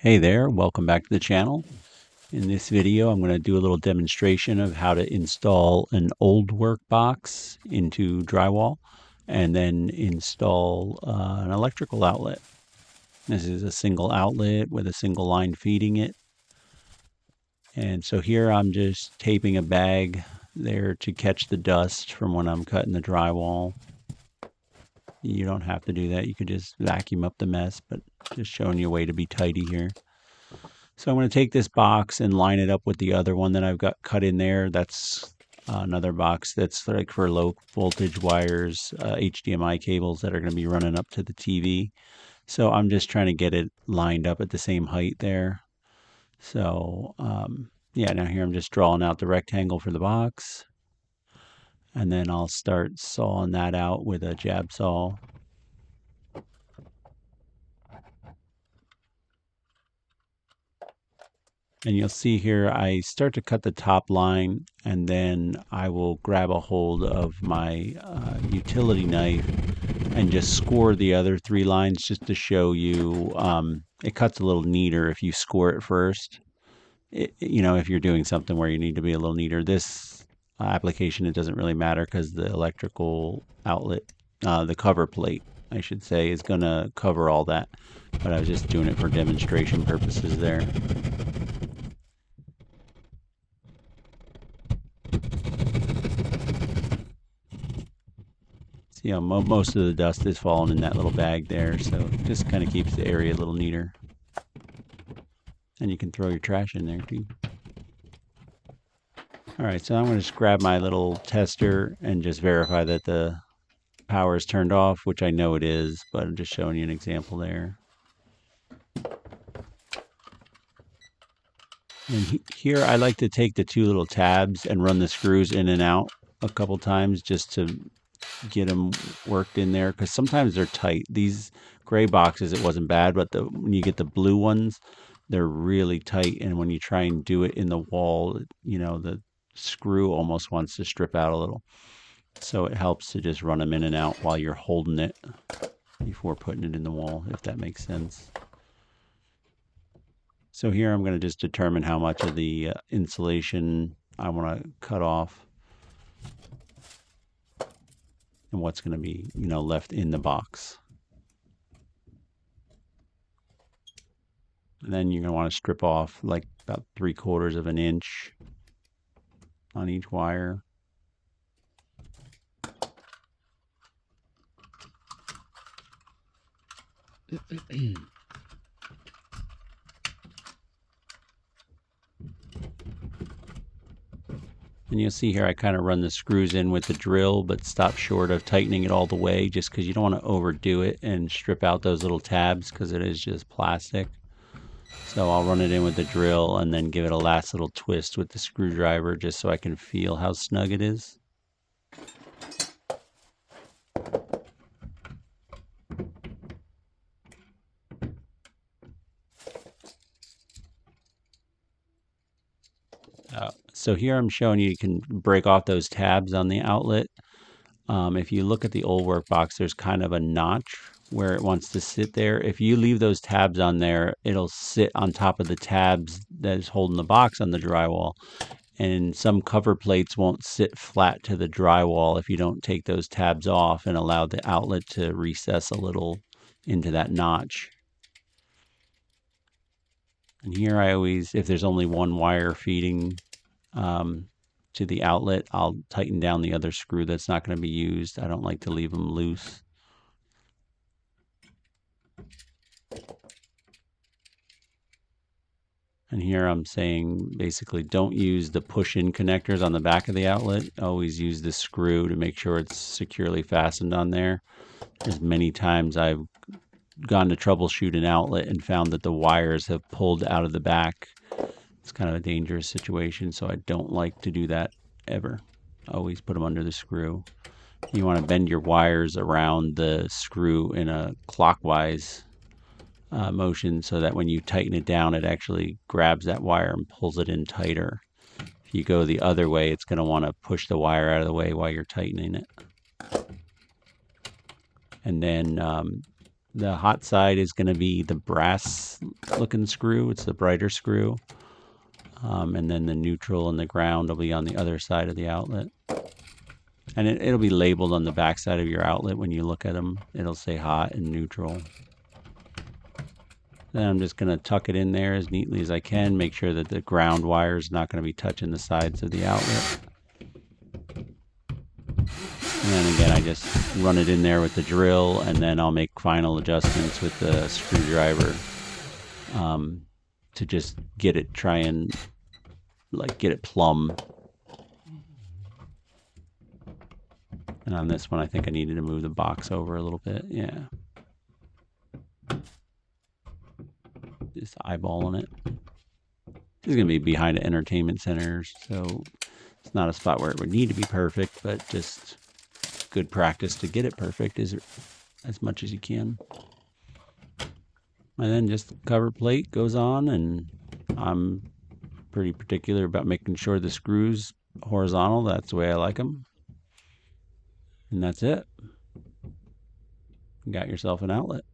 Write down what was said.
Hey there, welcome back to the channel. In this video, I'm going to do a little demonstration of how to install an old work box into drywall and then install an electrical outlet. This is a single outlet with a single line feeding it. And so here I'm just taping a bag there to catch the dust from when I'm cutting the drywall. You don't have to do that. You could just vacuum up the mess, but just showing you a way to be tidy here. So I'm going to take this box and line it up with the other one that I've got cut in there. That's another box that's like for low voltage wires, HDMI cables that are going to be running up to the TV. So I'm just trying to get it lined up at the same height there. So yeah, now here I'm just drawing out the rectangle for the box. And then I'll start sawing that out with a jab saw. And you'll see here, I start to cut the top line, and then I will grab a hold of my utility knife and just score the other three lines just to show you it cuts a little neater if you score it first. If you're doing something where you need to be a little neater. This application, it doesn't really matter because the electrical outlet, the cover plate, I should say, is going to cover all that. But I was just doing it for demonstration purposes there. Most of the dust is falling in that little bag there, so it just kind of keeps the area a little neater. And you can throw your trash in there too. All right, so I'm going to just grab my little tester and just verify that the power is turned off, which I know it is, but I'm just showing you an example there. And here I like to take the two little tabs and run the screws in and out a couple times just to get them worked in there, because sometimes they're tight. These gray boxes, it wasn't bad, but when you get the blue ones, they're really tight, and when you try and do it in the wall, the screw almost wants to strip out a little. So it helps to just run them in and out while you're holding it before putting it in the wall, if that makes sense. So here I'm going to just determine how much of the insulation I want to cut off and what's going to be, left in the box. And then you're going to want to strip off like about 3/4 of an inch on each wire. And you'll see here I kind of run the screws in with the drill, but stop short of tightening it all the way, just because you don't want to overdo it and strip out those little tabs, because it is just plastic. So I'll run it in with the drill and then give it a last little twist with the screwdriver just so I can feel how snug it is. So here I'm showing you can break off those tabs on the outlet. If you look at the old work box, there's kind of a notch where it wants to sit there. If you leave those tabs on there, it'll sit on top of the tabs that is holding the box on the drywall. And some cover plates won't sit flat to the drywall if you don't take those tabs off and allow the outlet to recess a little into that notch. And here I always, if there's only one wire feeding to the outlet, I'll tighten down the other screw that's not going to be used. I don't like to leave them loose. And here I'm saying basically don't use the push-in connectors on the back of the outlet. Always use the screw to make sure it's securely fastened on there. There's many times I've gone to troubleshoot an outlet and found that the wires have pulled out of the back. It's kind of a dangerous situation, so I don't like to do that ever. Always put them under the screw. You want to bend your wires around the screw in a clockwise motion so that when you tighten it down, it actually grabs that wire and pulls it in tighter. If you go the other way, it's going to want to push the wire out of the way while you're tightening it. And then The hot side is going to be the brass looking screw. It's the brighter screw. And then the neutral and the ground will be on the other side of the outlet. And it'll be labeled on the back side of your outlet when you look at them. It'll say hot and neutral. Then I'm just going to tuck it in there as neatly as I can. Make sure that the ground wire is not going to be touching the sides of the outlet. And then again, I just run it in there with the drill, and then I'll make final adjustments with the screwdriver to just get it, try and get it plumb. And on this one, I think I needed to move the box over a little bit. Yeah. Just eyeballing it. This is going to be behind an entertainment center, so it's not a spot where it would need to be perfect, but just good practice to get it perfect is as much as you can. And then just the cover plate goes on, and I'm pretty particular about making sure the screws horizontal. That's the way I like them. And that's it. You got yourself an outlet.